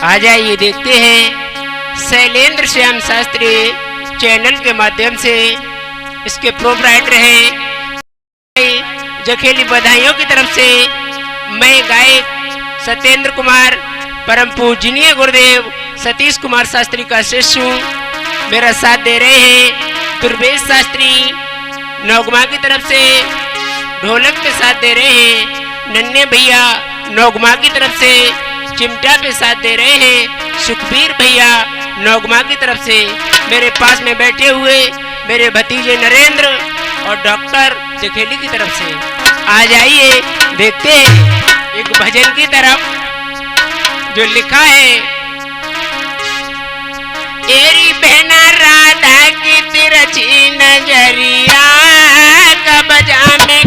आ जाइए देखते हैं शैलेंद्र श्याम शास्त्री चैनल के माध्यम से इसके प्रोपराइटर हैं जखेली बधाइयों की तरफ से मैं गायक सत्येंद्र कुमार परम पूजनीय गुरुदेव सतीश कुमार शास्त्री का शिष्य हूँ। मेरा साथ दे रहे हैं दुर्वेश शास्त्री नौगमा की तरफ से, ढोलक पे साथ दे रहे हैं नन्हे भैया नौगमा की तरफ से, चिमटा पे साथ दे रहे हैं सुखबीर भैया नौगमा की तरफ से, मेरे पास में बैठे हुए मेरे भतीजे नरेंद्र और डॉक्टर जखेली की तरफ से। आ जाइए देखते हैं एक भजन की तरफ जो लिखा है, तेरी बहना राधा की तिरछी नजरिया कब जामे